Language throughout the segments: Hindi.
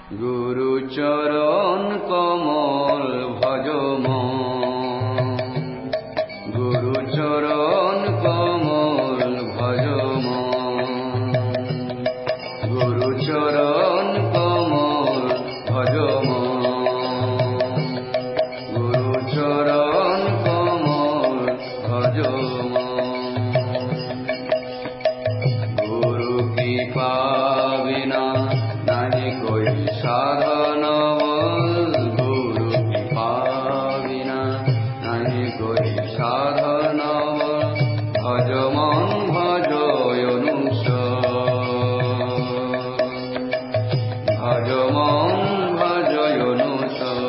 गुरु चरण कमल भज मन, गुरु चरण कमल भज मन, गुरु चरण कमल भज मन, गुरु चरण कमल भज मन। गुरु कृपा बिना नहीं कोई साधन, गुरु कृपा बिना नहीं कोई साधन। भज मन भज अनुसर, भज मन भज अनुसर।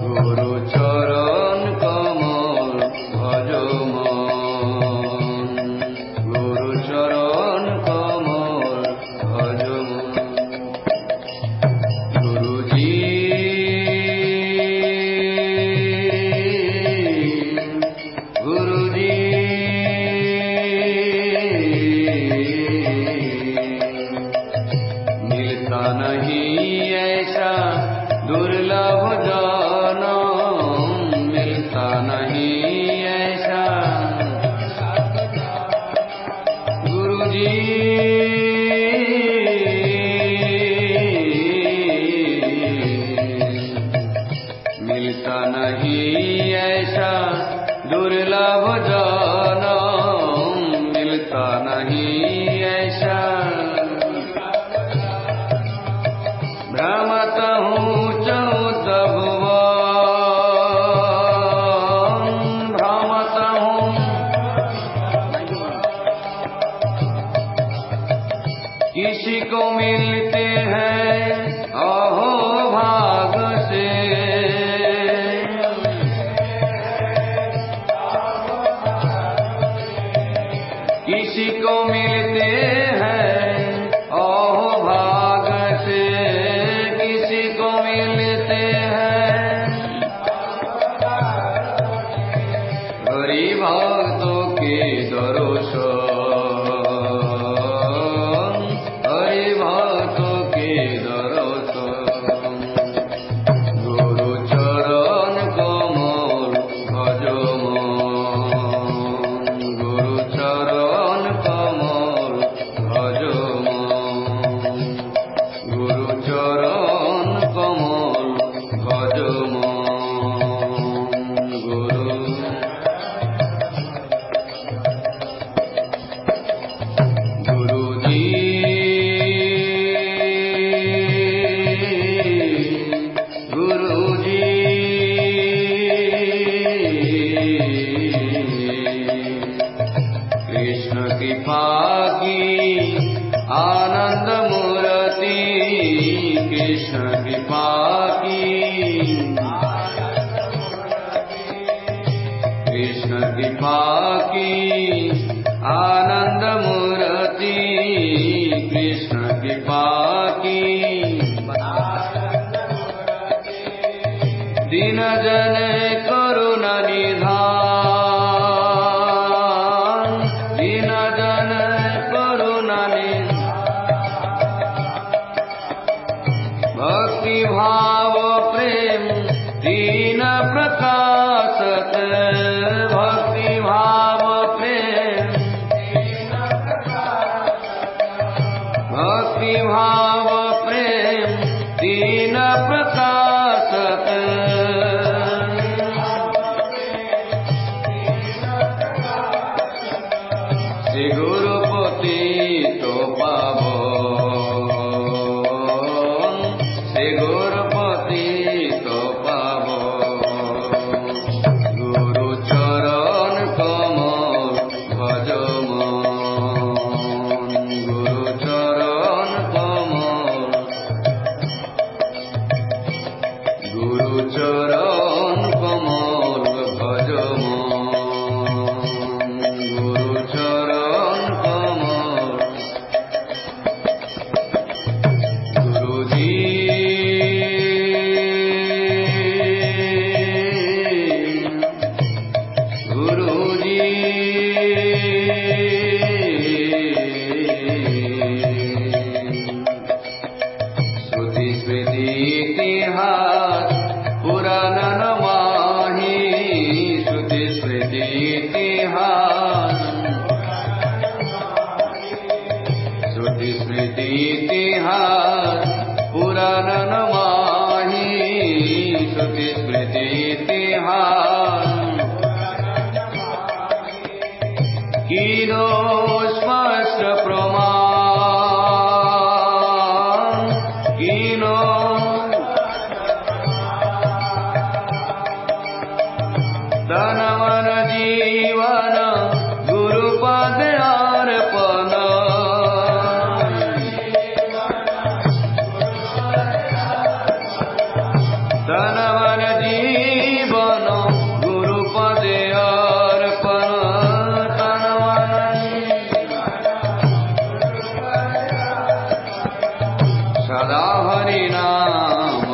गुरु चरण कमल भज मन, गुरु चरण कमल भज मन। गुरुजी गुरुजी मिलता नहीं ऐसा दुर्लभ जन्म, मिलता नहीं ऐसा गुरुजी। मिलता नहीं ऐसा दुर्लभ जन्म, मिलता नहीं ऐसा। भ्रमत हूँ चौदह भुवन, भ्रमत हूँ किसी को मिलते हैं अहो भाग से, किसी को मिलते हैं अहो भाग से, किसी को मिलते हैं हरि भक्तों के दर्शन, हरि भक्तों के दर्शन। गुरु चरण कमल भज मन, गुरु चरण कमल भज मन, गुरु चरण कमल भज मन। गुरु गुरुजी गुरुजी कृष्ण कृपा की आनंद मूर्ति, कृष्ण कृपा की, कृष्ण कृपा की आनंद मूर्ति, कृष्ण कृपा की। दीन जन करुणा निधान, दीन जन करुणा निधान। भक्ति भाव प्रेम दीन प्रकाशक, भक्ति भाव प्रेम भक्ति भाव प्रेम दीन प्रकाशक। श्री गुरुपति तो पावन, श्री गुरुपति कीनो तन मन जीवन गुरुपद अर्पण तन मन जीवन गुरुपद अर्पण तन मन सदा हरि नाम